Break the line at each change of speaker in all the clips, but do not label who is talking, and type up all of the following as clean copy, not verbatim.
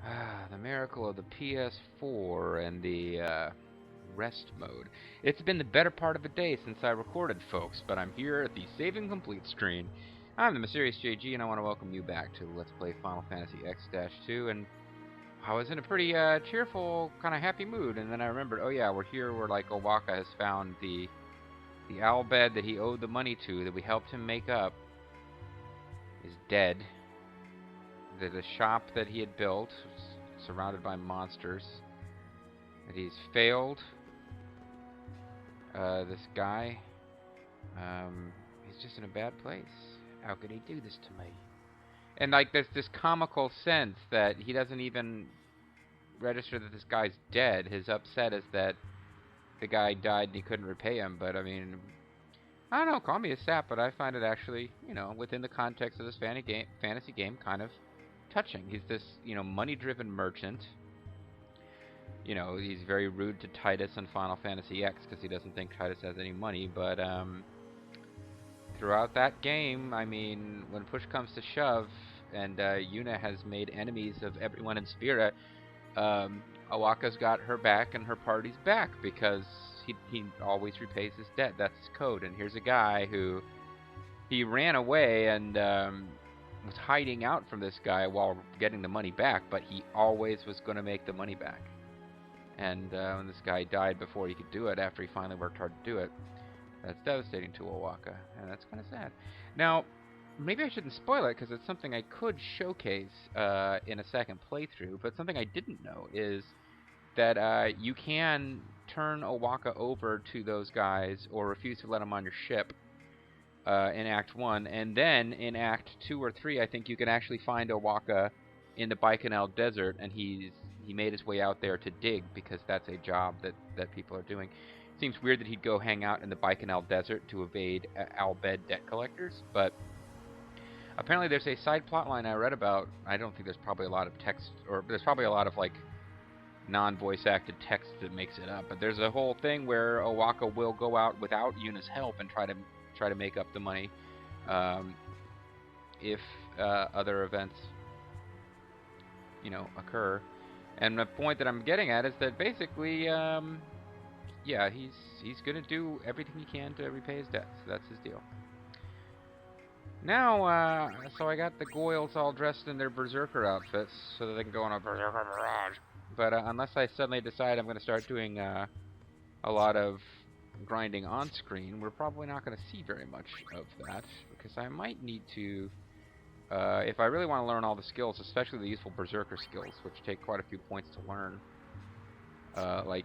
Ah, the miracle of the PS4 and the rest mode. It's been the better part of a day since I recorded, folks, but I'm here at the Save and Complete screen. I'm the Mysterious JG, and I want to welcome you back to Let's Play Final Fantasy X-2, and I was in a pretty cheerful, kind of happy mood, and then I remembered, oh yeah, we're here where, like, Oaka has found the owl bed that he owed the money to, that we helped him make up, is dead. The shop that he had built, surrounded by monsters, that he's failed. This guy, he's just in a bad place. How could he do this to me? And like there's this comical sense that he doesn't even register that this guy's dead. His upset is that the guy died and he couldn't repay him. But I mean, I don't know, call me a sap, but I find it actually, within the context of this fantasy game, kind of touching. He's this, money-driven merchant. He's very rude to Titus in Final Fantasy X because he doesn't think Titus has any money. But throughout that game, I mean, when push comes to shove, and Yuna has made enemies of everyone in Spira, Oaka's got her back and her party's back because he always repays his debt. That's his code. And here's a guy who he ran away and was hiding out from this guy while getting the money back, but he always was going to make the money back. And when this guy died before he could do it, after he finally worked hard to do it, that's devastating to Oaka, and that's kind of sad. Now, maybe I shouldn't spoil it, because it's something I could showcase in a second playthrough, but something I didn't know is that you can turn Oaka over to those guys, or refuse to let them on your ship in Act 1, and then in Act 2 or 3, I think you can actually find Oaka in the Baikonur Desert, and he made his way out there to dig, because that's a job that people are doing. It seems weird that he'd go hang out in the Baikonur Desert to evade Albed debt collectors, but apparently there's a side plotline I read about. I don't think there's probably a lot of text, or there's probably a lot of, like, non-voice acted text that makes it up, but there's a whole thing where Oaka will go out without Yuna's help and try to make up the money if other events occur. And the point that I'm getting at is that basically, yeah, he's gonna do everything he can to repay his debts. That's his deal. Now, so I got the Goyles all dressed in their berserker outfits so that they can go on a berserker barrage. But unless I suddenly decide I'm gonna start doing a lot of grinding on screen, we're probably not gonna see very much of that, because I might need to. If I really want to learn all the skills, especially the useful berserker skills, which take quite a few points to learn, like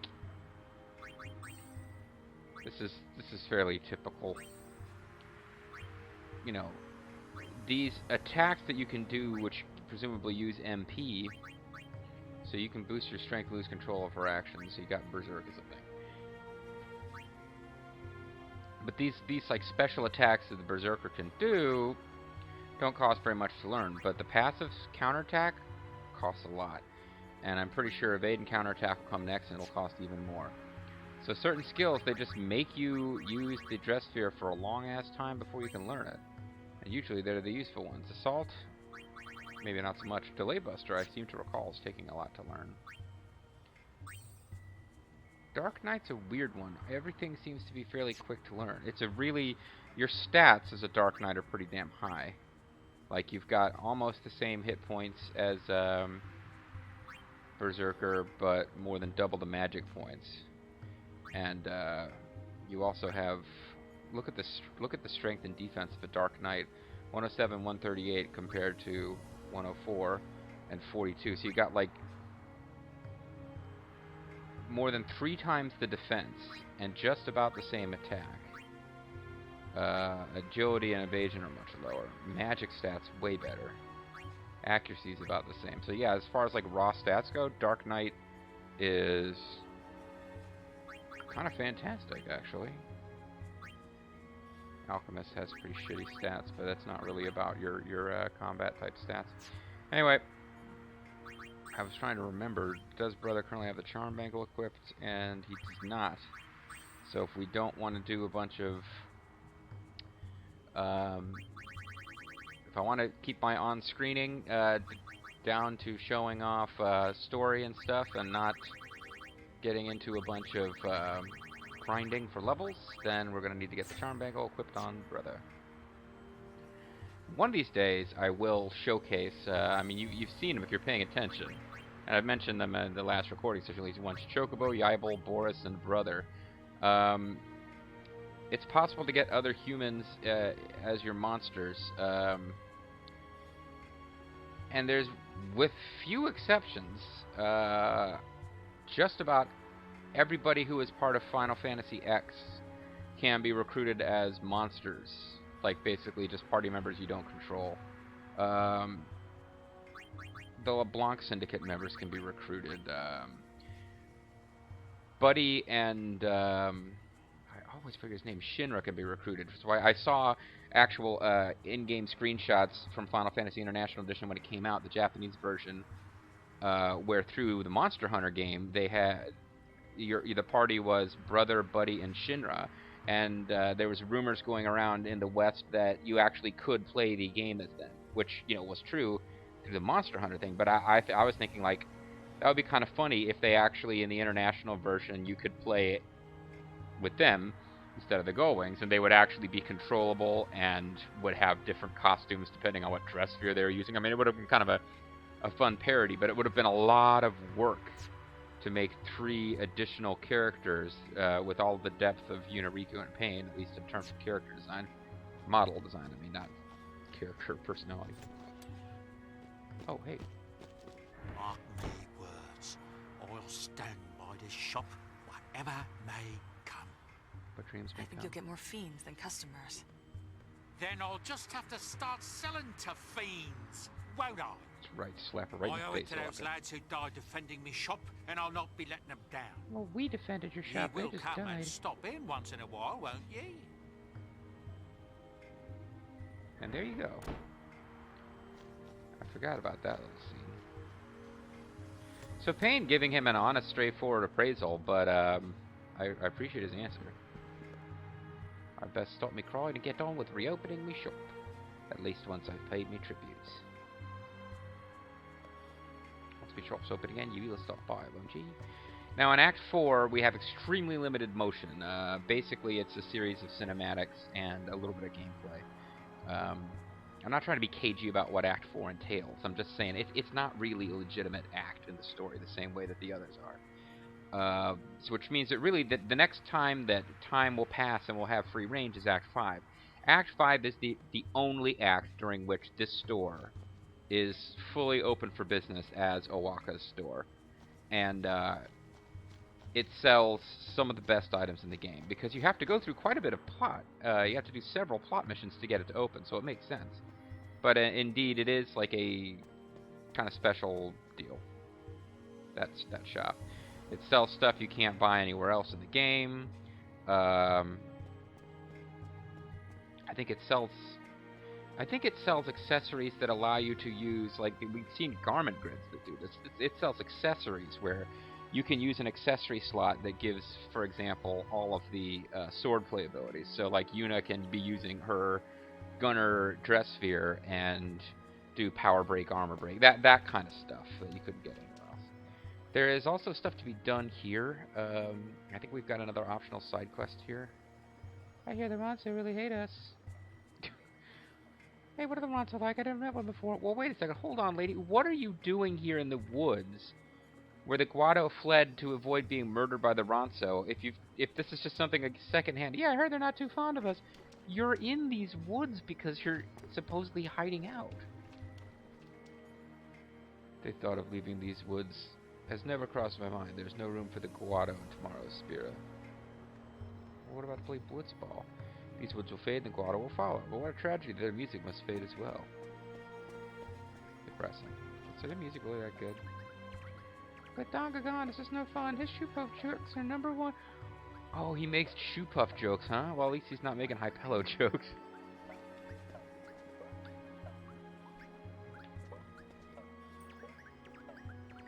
this is fairly typical. These attacks that you can do, which presumably use MP, so you can boost your strength, lose control of her actions. So you got berserk as a thing. But these like special attacks that the berserker can do don't cost very much to learn, but the passive counterattack costs a lot. And I'm pretty sure evade and counterattack will come next, and it'll cost even more. So certain skills, they just make you use the Dressphere for a long-ass time before you can learn it. And usually they're the useful ones. Assault, maybe not so much. Delay Buster, I seem to recall, is taking a lot to learn. Dark Knight's a weird one. Everything seems to be fairly quick to learn. It's a really... Your stats as a Dark Knight are pretty damn high. Like, you've got almost the same hit points as Berserker, but more than double the magic points. And you also have... Look at the strength and defense of a Dark Knight. 107, 138 compared to 104 and 42. So you got, like, more than 3 times the defense and just about the same attack. Agility and evasion are much lower. Magic stats way better. Accuracy is about the same. So yeah, as far as like raw stats go, Dark Knight is kind of fantastic, actually. Alchemist has pretty shitty stats, but that's not really about your combat type stats. Anyway, I was trying to remember, does Brother currently have the Charm Bangle equipped? And he does not. So if we don't want to do a bunch of... If I want to keep my on-screening down to showing off story and stuff and not getting into a bunch of grinding for levels, then we're going to need to get the charm bangle equipped on Brother. One of these days, I will showcase, I mean, you've seen them if you're paying attention. And I've mentioned them in the last recording session, at least once. Chocobo, Yibel, Boris, and Brother. It's possible to get other humans as your monsters. And there's, with few exceptions, just about everybody who is part of Final Fantasy X can be recruited as monsters. Like, basically just party members you don't control. The LeBlanc Syndicate members can be recruited. Buddy and... I always forget his name. Shinra can be recruited. So I saw actual in-game screenshots from Final Fantasy International Edition when it came out, the Japanese version, where through the Monster Hunter game, they had... the party was Brother, Buddy, and Shinra. And there was rumors going around in the West that you actually could play the game as them, which, you know, was true through the Monster Hunter thing. But I was thinking, like, that would be kind of funny if they actually, in the international version, you could play it with them instead of the Gullwings, and they would actually be controllable and would have different costumes depending on what Dressphere they were using. I mean, it would have been kind of a fun parody, but it would have been a lot of work to make 3 additional characters with all the depth of Unariku and Pain, at least in terms of character design. Model design, I mean, not character personality. Oh, hey.
Mark me words. I'll stand by this shop, whatever may come.
What dreams may
I think
come.
you'll get more fiends than customers.
Then I'll just have to start selling to fiends, won't I?
Right, slap her right in
I
the
owe
face.
it to those lads who died defending me shop, and I'll not be letting them down.
Well, we defended your shop.
You will
They just
come
died.
and stop in once in a while, won't ye?
And there you go. I forgot about that little scene. So Payne giving him an honest, straightforward appraisal, but I appreciate his answer. I best stop me crying and get on with reopening me shop. At least once I've paid me tributes. Once my shop's open again, you will stop by, won't you? Now in Act 4, we have extremely limited motion. Basically, it's a series of cinematics and a little bit of gameplay. I'm not trying to be cagey about what Act 4 entails. I'm just saying it's not really a legitimate act in the story the same way that the others are. So which means that really the next time that time will pass and we'll have free range is Act 5. Act 5 is the only act during which this store is fully open for business as Oaka's store. And it sells some of the best items in the game, because you have to go through quite a bit of plot. You have to do several plot missions to get it to open, so it makes sense. But indeed, it is like a kind of special deal. That shop. It sells stuff you can't buy anywhere else in the game. I think it sells accessories that allow you to use, like, we've seen garment grids that do this. It sells accessories where you can use an accessory slot that gives, for example, all of the swordplay abilities. So, like, Yuna can be using her Gunner Dressphere and do power break, armor break, that kind of stuff that you couldn't get anywhere else. There is also stuff to be done here. I think we've got another optional side quest here. I hear the monster really hate us. Hey, what are the monsters like? I never met one before. Well, wait a second. Hold on, lady. What are you doing here in the woods where the Guado fled to avoid being murdered by the Ronso? If this is just something like secondhand, yeah, I heard they're not too fond of us. You're in these woods because you're supposedly hiding out. The thought of leaving these woods has never crossed my mind. There's no room for the Guado in tomorrow's Spira. What about to play Blitzball? These woods will fade and the Guado will follow. But what a tragedy, their music must fade as well. Depressing. So their music really that good. But Dongagon, this is no fun. His shoe puff jokes are #1. Oh, he makes shoe puff jokes, huh? Well, at least he's not making Hypello jokes.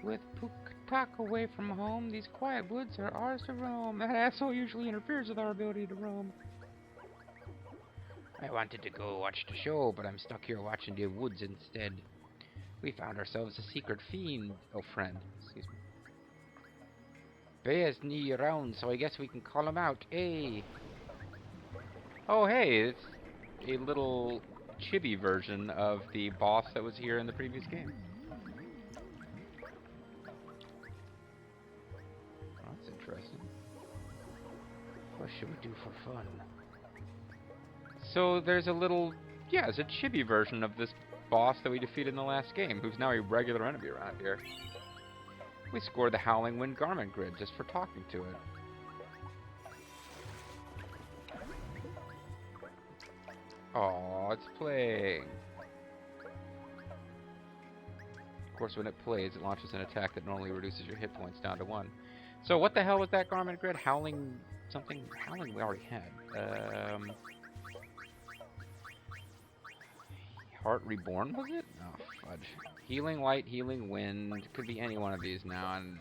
With Puktak away from home, these quiet woods are ours to roam. That asshole usually interferes with our ability to roam. I wanted to go watch the show, but I'm stuck here watching the woods instead. We found ourselves a secret fiend. Oh, friend. Excuse me. Bear's knee around, so I guess we can call him out. Hey! Oh, hey, it's a little chibi version of the boss that was here in the previous game. Oh, that's interesting. What should we do for fun? So there's a little, yeah, it's a chibi version of this boss that we defeated in the last game, who's now a regular enemy around here. We scored the Howling Wind garment grid just for talking to it. Aww, it's playing. Of course, when it plays, it launches an attack that normally reduces your hit points down to 1. So what the hell was that garment grid? Howling something? Howling we already had. Heart Reborn, was it? Oh, fudge. Healing Light, Healing Wind. Could be any one of these now, and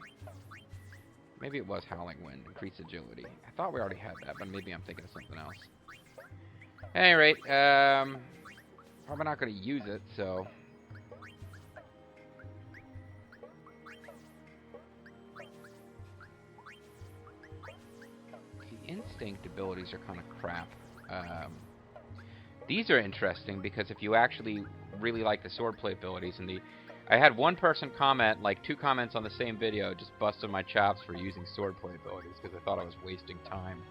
maybe it was Howling Wind. Increased agility. I thought we already had that, but maybe I'm thinking of something else. At any rate, probably not going to use it, so... The instinct abilities are kind of crap. These are interesting because if you actually really like the swordplay abilities and I had one person comment, like 2 comments on the same video, just busted my chops for using swordplay abilities because I thought I was wasting time.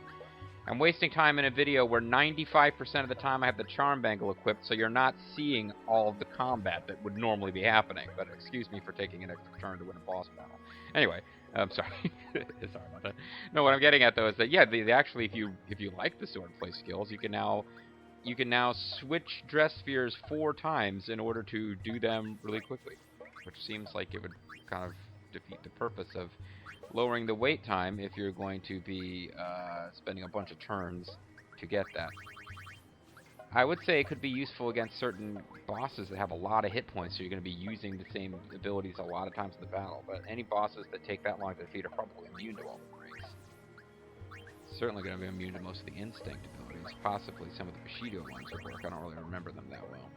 I'm wasting time in a video where 95% of the time I have the charm bangle equipped, so you're not seeing all of the combat that would normally be happening. But excuse me for taking an extra turn to win a boss battle. Anyway, I'm sorry. Sorry about that. No, what I'm getting at though is that yeah, they actually, if you like the swordplay skills, you can now switch Dresspheres 4 times in order to do them really quickly, which seems like it would kind of defeat the purpose of lowering the wait time if you're going to be spending a bunch of turns to get that. I would say it could be useful against certain bosses that have a lot of hit points, so you're going to be using the same abilities a lot of times in the battle, but any bosses that take that long to defeat are probably immune to all the breaks. Certainly going to be immune to most of the instinct abilities, possibly some of the Bushido ones at work. I don't really remember them that well.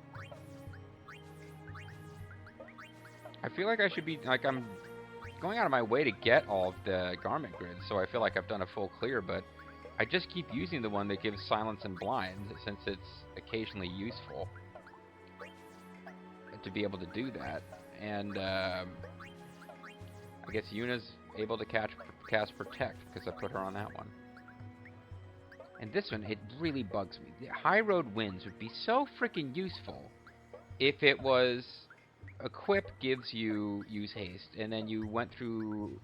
I feel like I should be, like, I'm going out of my way to get all of the garment grids, so I feel like I've done a full clear, but I just keep using the one that gives silence and blind, since it's occasionally useful to be able to do that. And I guess Yuna's able to cast Protect, because I put her on that one. And this one, it really bugs me. The High Road Winds would be so freaking useful if it was equip gives you use haste, and then you went through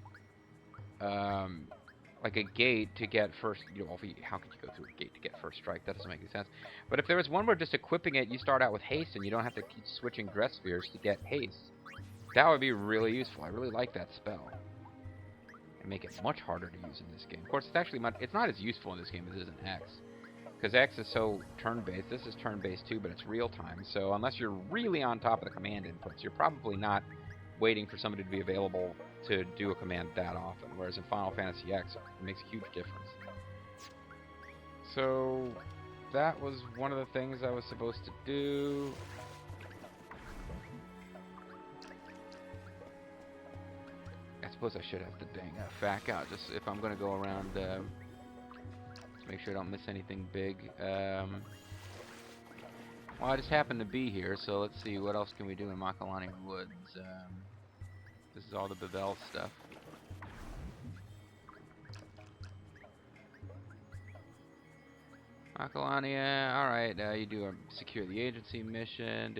like a gate to get first. You know, how could you go through a gate to get first strike? That doesn't make any sense. But if there was one where just equipping it, you start out with haste, and you don't have to keep switching Dresspheres to get haste, that would be really useful. I really like that spell. And make it much harder to use in this game. Of course, it's not as useful in this game as it is in X, because X is so turn-based. This is turn-based too, but it's real-time. So unless you're really on top of the command inputs, you're probably not waiting for somebody to be available to do a command that often. Whereas in Final Fantasy X, it makes a huge difference. So that was one of the things I was supposed to do. I suppose I should have the dang fac out, just if I'm going to go around to make sure I don't miss anything big. Well, I just happen to be here, so let's see, what else can we do in Macalania Woods? This is all the Bevel stuff. Macalania, alright, you do a secure the agency mission.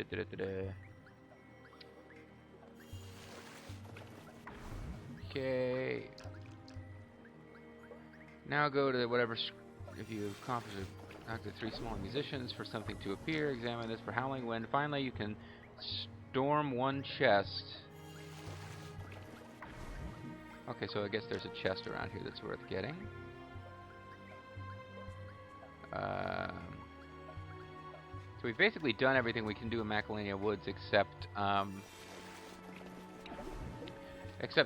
Okay. Now go to whatever, if you've accomplished the 3 small musicians for something to appear, examine this for Howling Wind. Finally, you can storm 1 chest. Okay, so I guess there's a chest around here that's worth getting. So we've basically done everything we can do in Macalania Woods, except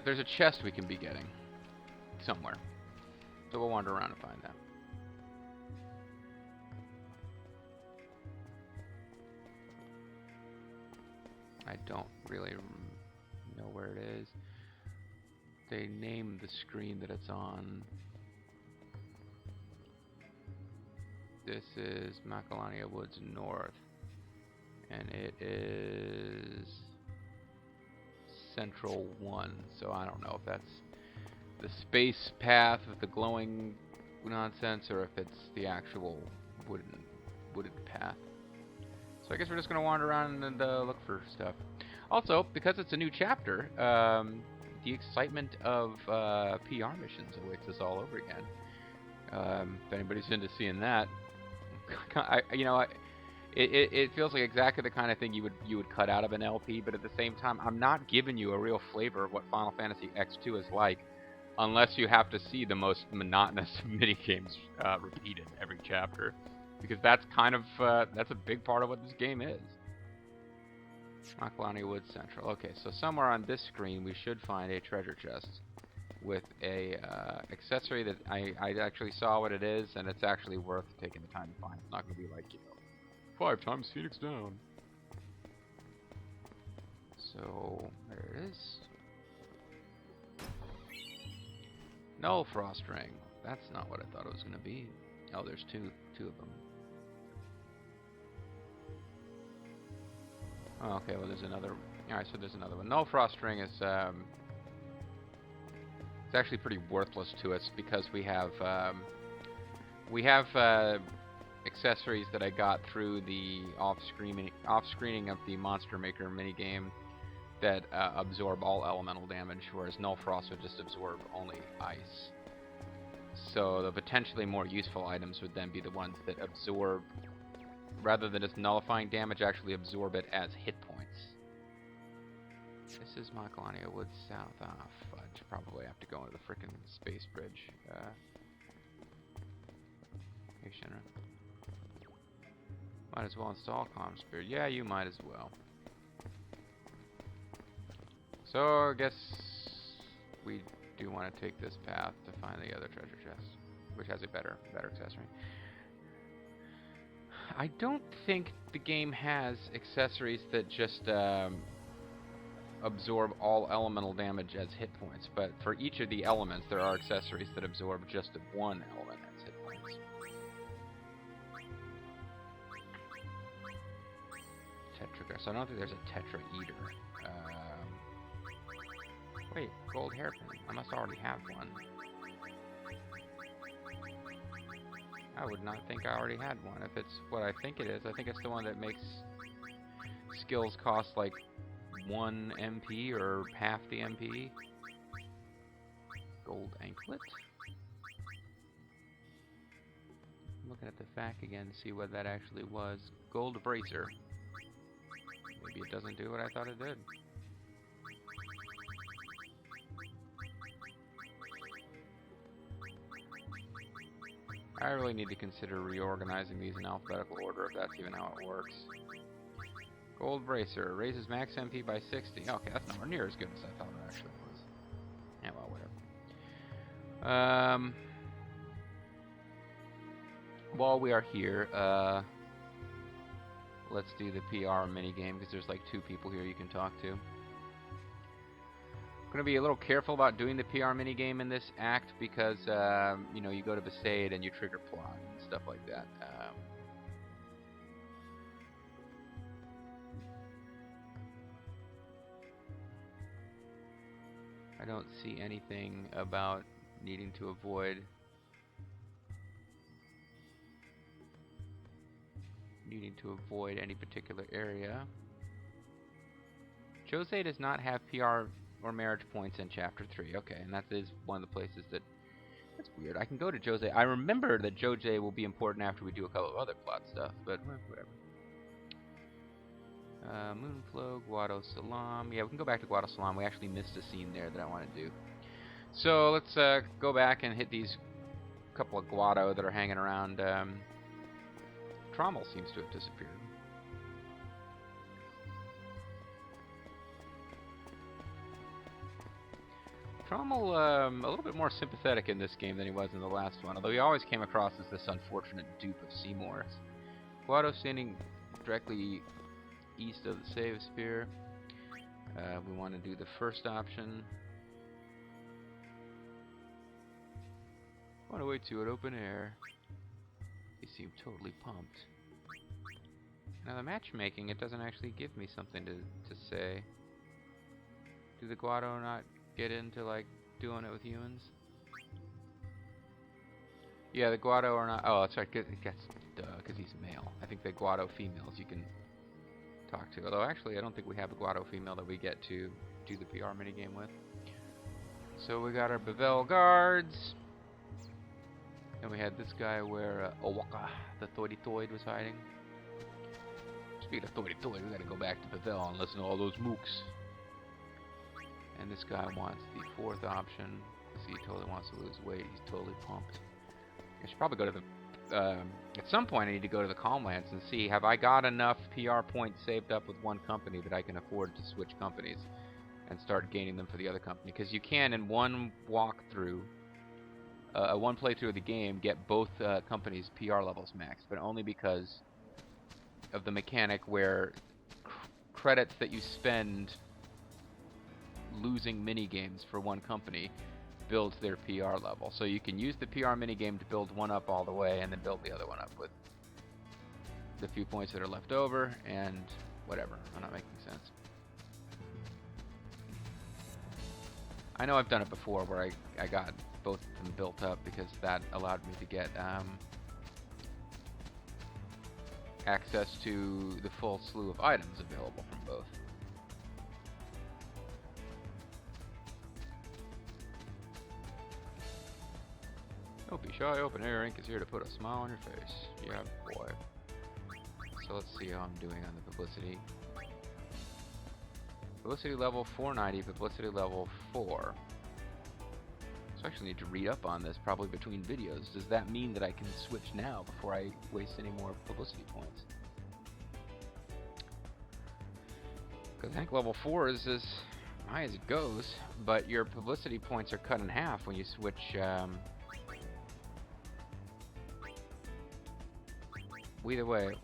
there's a chest we can be getting somewhere. So we'll wander around and find that. I don't really know where it is. They named the screen that it's on. This is Macalania Woods North, and it is Central 1, so I don't know if that's the space path with the glowing nonsense or if it's the actual wooded path. So I guess we're just going to wander around and look for stuff. Also, because it's a new chapter, the excitement of PR missions awaits us all over again. If anybody's into seeing that, it feels like exactly the kind of thing you would cut out of an LP, but at the same time, I'm not giving you a real flavor of what Final Fantasy X-2 is like, unless you have to see the most monotonous minigames repeated every chapter, because that's kind of that's a big part of what this game is. Macalania Woods Central. Okay, so somewhere on this screen we should find a treasure chest with a accessory that I actually saw what it is, and it's actually worth taking the time to find. It's not going to be like, 5 times Phoenix down. So, there it is. No frost ring. That's not what I thought it was going to be. Oh, there's two of them. Oh, okay, well there's another. Alright, so there's another one. No frost ring is it's actually pretty worthless to us because we have accessories that I got through the off-screening of the Monster Maker minigame that absorb all elemental damage, whereas Null Frost would just absorb only ice. So the potentially more useful items would then be the ones that absorb, rather than just nullifying damage, actually absorb it as hit points. This is Macalania Woods South. Ah, fudge. Probably have to go into the frickin' space bridge. Hey, Shinra. Might as well install Comm Spirit. Yeah, you might as well. So, I guess we do want to take this path to find the other treasure chest, which has a better accessory. I don't think the game has accessories that just absorb all elemental damage as hit points, but for each of the elements there are accessories that absorb just one element as hit points. Tetra, so I don't think there's a Tetra Eater. Wait, gold hairpin. I must already have one. I would not think I already had one. If it's what I think it is, I think it's the one that makes skills cost like 1 MP or half the MP. Gold anklet. I'm looking at the FAQ again to see what that actually was. Gold bracer. Maybe it doesn't do what I thought it did. I really need to consider reorganizing these in alphabetical order, if that's even how it works. Gold Bracer raises max MP by 60. Okay, that's nowhere near as good as I thought it actually was. Yeah, well, whatever. While we are here, let's do the PR minigame, because there's like 2 people here you can talk to. I'm going to be a little careful about doing the PR minigame in this act because, you go to Besaid and you trigger plot and stuff like that. I don't see anything about needing to avoid any particular area. Jose does not have PR or marriage points in Chapter 3. Okay, and that is one of the places that... That's weird. I can go to Jose. I remember that Jose will be important after we do a couple of other plot stuff, but whatever. Moonflow, Guado Salam. Yeah, we can go back to Guado Salam. We actually missed a scene there that I want to do. So let's go back and hit these couple of Guado that are hanging around. Trommel seems to have disappeared. Trommel, a little bit more sympathetic in this game than he was in the last one, although he always came across as this unfortunate dupe of Seymour's. Guado standing directly east of the Save Spear. We want to do the first option. Want to wait to it open air. They seem totally pumped. Now the matchmaking, it doesn't actually give me something to say. Do the Guado not get into like doing it with humans? Yeah, the Guado are not. Oh, that's right. Because he's male. I think the Guado females you can talk to. Although actually, I don't think we have a Guado female that we get to do the PR minigame with. So we got our Bevel guards. And we had this guy where Oaka, the Thoidy-Thoid, was hiding. Speaking of Thoidy-Thoid, we gotta go back to Bevel and listen to all those mooks. And this guy wants the fourth option. See, he totally wants to lose weight. He's totally pumped. I should probably go to the... at some point, I need to go to the Calmlands and see, have I got enough PR points saved up with one company that I can afford to switch companies and start gaining them for the other company? Because you can, in one walkthrough, one playthrough of the game, get both companies' PR levels maxed, but only because of the mechanic where credits that you spend losing minigames for one company builds their PR level. So you can use the PR minigame to build one up all the way and then build the other one up with the few points that are left over and whatever. I'm not making sense. I know I've done it before where I got both of them built up because that allowed me to get access to the full slew of items available from both. Don't be shy, open air ink is here to put a smile on your face. Yeah, boy. So let's see how I'm doing on the publicity. Publicity level 490, publicity level 4. So I actually need to read up on this probably between videos. Does that mean that I can switch now before I waste any more publicity points? Because I think level 4 is as high as it goes, but your publicity points are cut in half when you switch. Either way,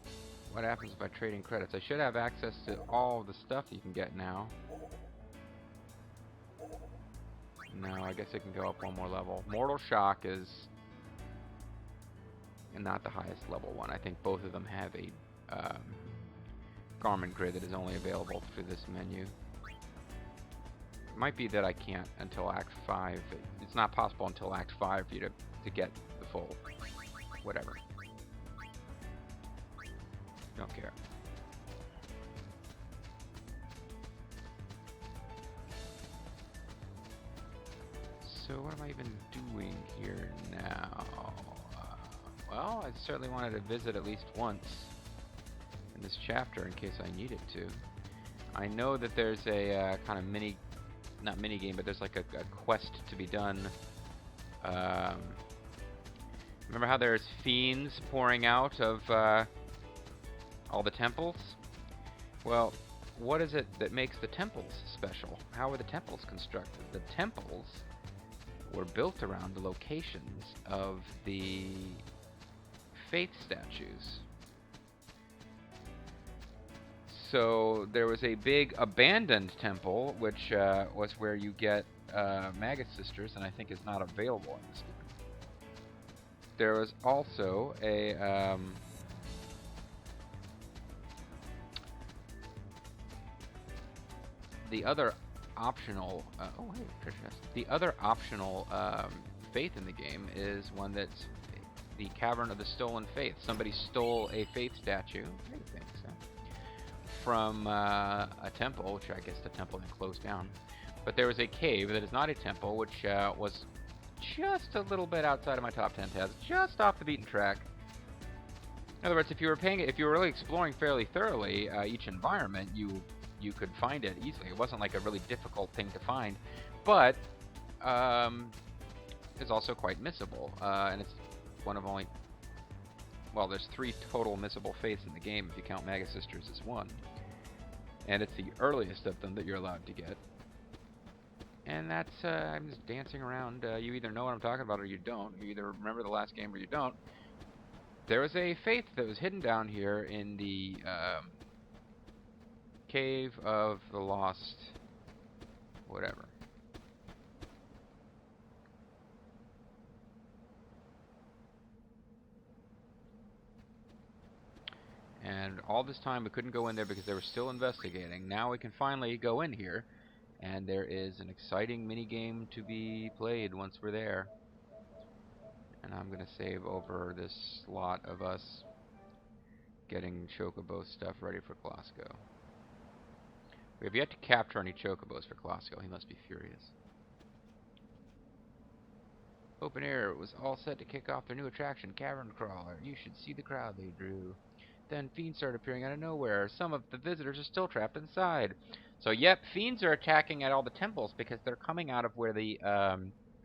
what happens if I trade in credits? I should have access to all of the stuff you can get now. No, I guess it can go up one more level. Mortal Shock is not the highest level one. I think both of them have a garment grid that is only available through this menu. It might be that I can't until Act 5. It's not possible until Act 5 for you to get the full whatever. Don't care. So what am I even doing here now? Well, I certainly wanted to visit at least once in this chapter in case I needed to. I know that there's a kind of not mini game, but there's like a quest to be done. Remember how there's fiends pouring out of all the temples? Well, what is it that makes the temples special? How are the temples constructed? The temples were built around the locations of the faith statues. So there was a big abandoned temple, which was where you get Maggot Sisters, and I think is not available in this game. There was also a the other optional the other optional faith in the game is one that's the Cavern of the Stolen Faith. Somebody stole a faith statue from a temple, which I guess the temple then closed down. But there was a cave that is not a temple, which was just a little bit outside of my top 10 tabs, just off the beaten track. In other words, if you were really exploring fairly thoroughly each environment, you could find it easily. It wasn't like a really difficult thing to find, but it's also quite missable, and it's one of only, well, there's 3 total missable faiths in the game if you count Maggot Sisters as one, and it's the earliest of them that you're allowed to get. And that's I'm just dancing around. You either know what I'm talking about or you don't. You either remember the last game or you don't. There was a faith that was hidden down here in the Cave of the Lost Whatever. And all this time we couldn't go in there because they were still investigating. Now we can finally go in here, and there is an exciting minigame to be played once we're there. And I'm going to save over this slot of us getting Chocobo stuff ready for Klosko. We have yet to capture any Chocobos for Klosko. He must be furious. Open Air was all set to kick off their new attraction, Cavern Crawler. You should see the crowd they drew. Then fiends started appearing out of nowhere. Some of the visitors are still trapped inside. So, yep, fiends are attacking at all the temples because they're coming out of where the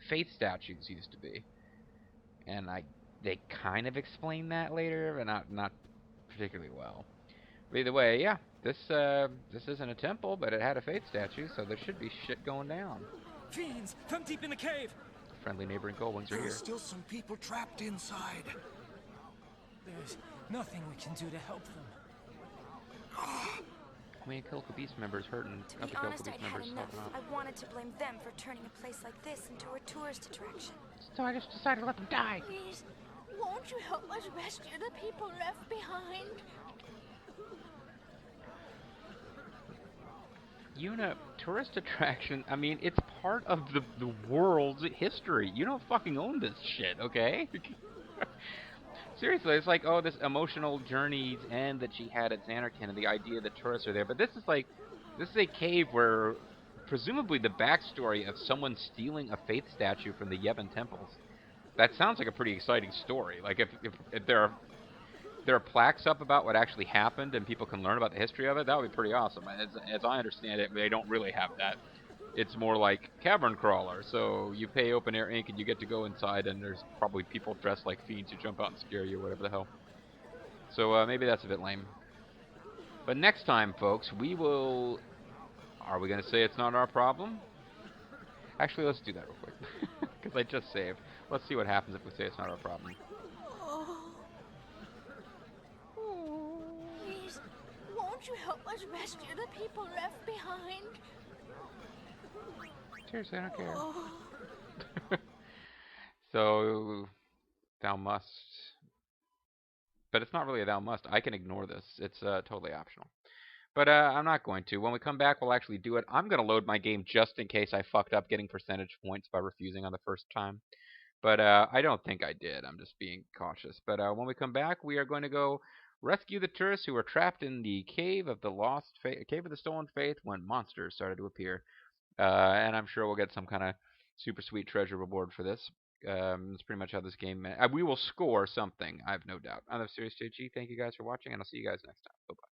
faith statues used to be. And they kind of explain that later, but not particularly well. But either way, yeah, this isn't a temple, but it had a faith statue, so there should be shit going down.
Fiends from deep in the cave.
Friendly neighboring goblins are here.
There are still some people trapped inside.
There's nothing we can do to help them.
I mean, Kilka Beast members hurting.
To be honest, I'd had enough. I wanted to blame them for turning a place like this into a tourist attraction.
So I just decided to let them die.
Please, won't you help us rescue the people left behind?
Una, tourist attraction, I mean, it's part of the world's history. You don't fucking own this shit, okay? Seriously, it's like, oh, this emotional journeys end that she had at Xanarkand and the idea that tourists are there. But this is a cave where, presumably the backstory of someone stealing a faith statue from the Yevon temples. That sounds like a pretty exciting story. Like, if there are plaques up about what actually happened and people can learn about the history of it, that would be pretty awesome. As I understand it, they don't really have that. It's more like Cavern Crawler, so you pay Open Air Inc. and you get to go inside, and there's probably people dressed like fiends who jump out and scare you, whatever the hell. So maybe that's a bit lame. But next time, folks, we will... Are we going to say it's not our problem? Actually, let's do that real quick, because I just saved. Let's see what happens if we say it's not our problem.
Please, won't you help us rescue the people left behind?
Seriously, I don't care. So, thou must. But it's not really a thou must. I can ignore this. It's totally optional. But I'm not going to. When we come back, we'll actually do it. I'm going to load my game just in case I fucked up getting percentage points by refusing on the first time. But I don't think I did. I'm just being cautious. But when we come back, we are going to go rescue the tourists who were trapped in the Cave of the Stolen Faith when monsters started to appear. And I'm sure we'll get some kind of super sweet treasure reward for this. That's pretty much how this game... we will score something, I have no doubt. I'm the Serious JG. Thank you guys for watching, and I'll see you guys next time. Bye-bye.